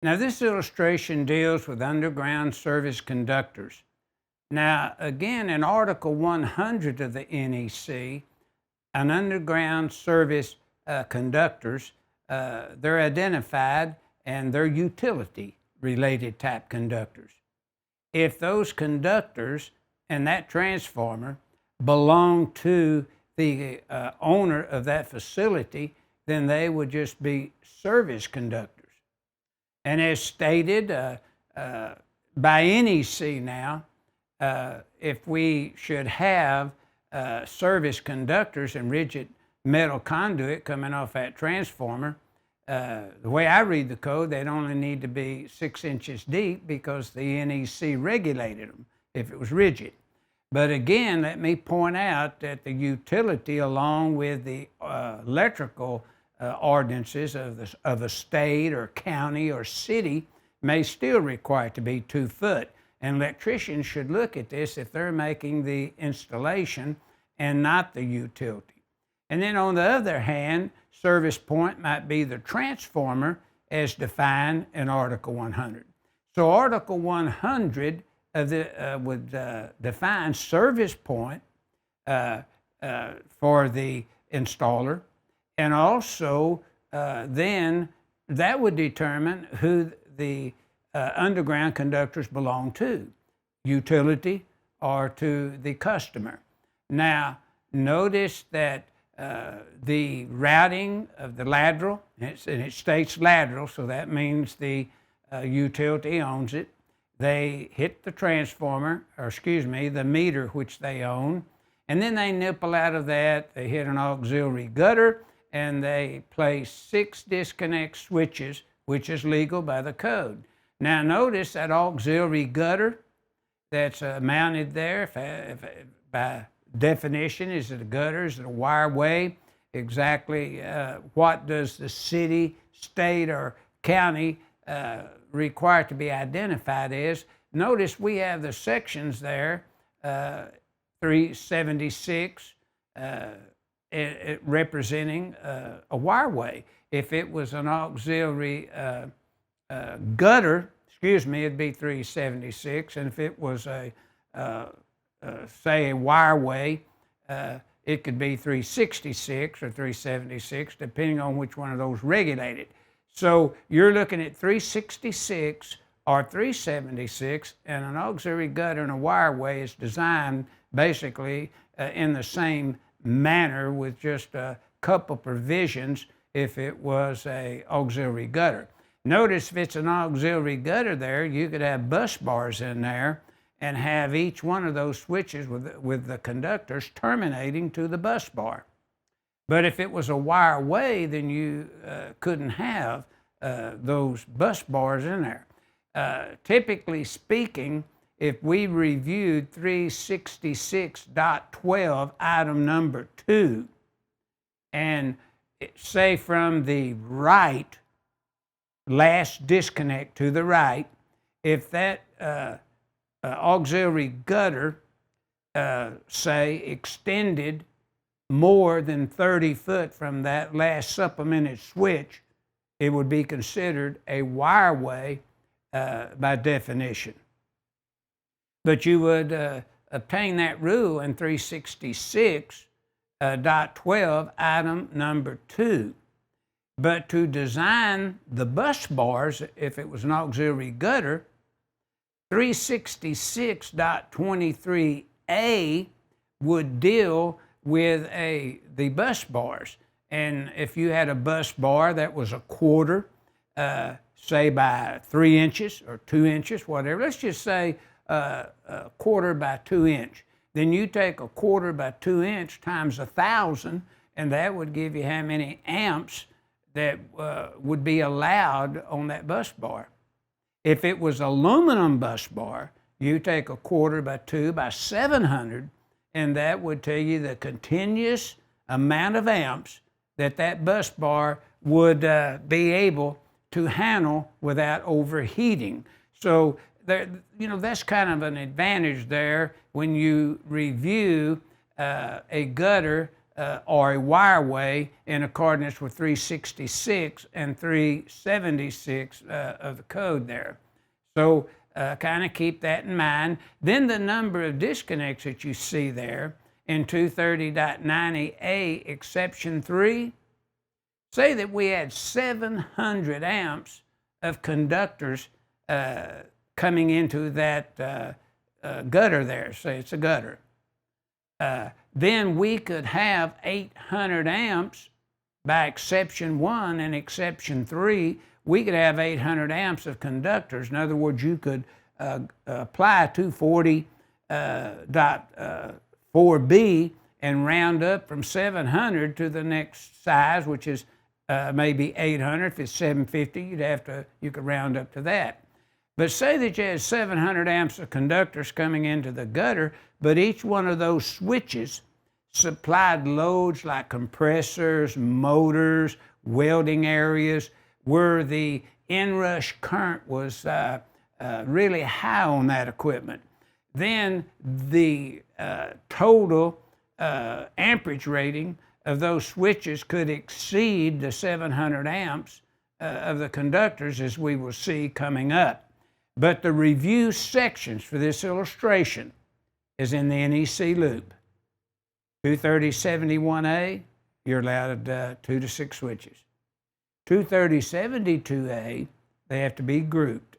Now this illustration deals with underground service conductors. Now again, in Article 100 of the NEC, an underground service conductors, they're identified and they're utility related type conductors. If those conductors and that transformer belong to the owner of that facility, then they would just be service conductors. And as stated by NEC now, if we should have service conductors and rigid metal conduit coming off that transformer, the way I read the code, they'd only need to be 6 inches deep because the NEC regulated them if it was rigid. But again, let me point out that the utility, along with the electrical ordinances of a state or county or city, may still require it to be 2 foot. And electricians should look at this if they're making the installation and not the utility. And then on the other hand, service point might be the transformer as defined in Article 100. So Article 100 would define service point for the installer, and also then that would determine who the underground conductors belong to, utility or to the customer. Now notice that the routing of the lateral, and it states lateral, so that means the utility owns it. They hit the transformer, or excuse me, the meter which they own, and then they nipple out of that, they hit an auxiliary gutter, and they place 6 disconnect switches, which is legal by the code. Now notice that auxiliary gutter that's mounted there, by definition, is it a gutter, is it a wireway? Exactly what does the city, state, or county require to be identified as? Notice we have the sections there, 376, representing a wireway. If it was an auxiliary gutter, it'd be 376, and if it was say a wireway, it could be 366 or 376, depending on which one of those regulated. So you're looking at 366 or 376, and an auxiliary gutter and a wireway is designed basically in the same manner with just a couple provisions if it was a auxiliary gutter. Notice if it's an auxiliary gutter there, you could have bus bars in there and have each one of those switches with the conductors terminating to the bus bar. But if it was a wireway, then you couldn't have those bus bars in there. Typically speaking, if we reviewed 366.12 item number 2, and say from the right, last disconnect to the right, if that auxiliary gutter, say, extended more than 30 foot from that last supplemented switch, it would be considered a wireway by definition. But you would obtain that rule in 366.12 item number 2. But to design the bus bars, if it was an auxiliary gutter, 366.23a would deal with the bus bars. And if you had a bus bar that was a quarter, say by 3 inches or 2 inches, whatever, let's just say a quarter by 2 inch. Then you take a quarter by 2 inch times 1,000, and that would give you how many amps that would be allowed on that bus bar. If it was aluminum bus bar, you take a quarter by 2 by 700, and that would tell you the continuous amount of amps that bus bar would be able to handle without overheating. So there, that's kind of an advantage there when you review a gutter or a wireway in accordance with 366 and 376 of the code there. So kind of keep that in mind. Then the number of disconnects that you see there in 230.90A exception 3, say that we had 700 amps of conductors coming into that gutter there, say it's a gutter. Then we could have 800 amps by exception 1 and exception 3. We could have 800 amps of conductors. In other words, you could apply 240.4B and round up from 700 to the next size, which is maybe 800. If it's 750, you could round up to that. But say that you had 700 amps of conductors coming into the gutter, but each one of those switches supplied loads like compressors, motors, welding areas, where the inrush current was really high on that equipment. Then the total amperage rating of those switches could exceed the 700 amps of the conductors, as we will see coming up. But the review sections for this illustration is in the NEC loop. 230.71A, you're allowed 2 to 6 switches. 230.72A, they have to be grouped.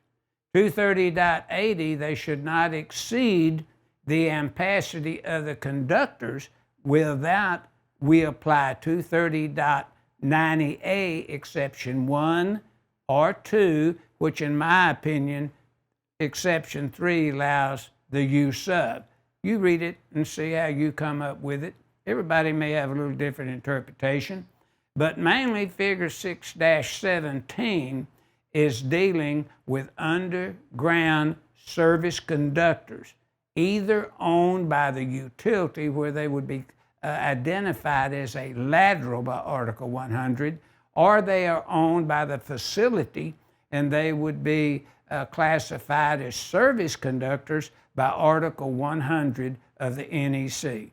230.80, they should not exceed the ampacity of the conductors. With that, we apply 230.90A exception 1 or 2, which in my opinion, exception 3 allows the use of. You read it and see how you come up with it. Everybody may have a little different interpretation, but mainly figure 6-17 is dealing with underground service conductors, either owned by the utility, where they would be identified as a lateral by Article 100, or they are owned by the facility and they would be classified as service conductors by Article 100 of the NEC.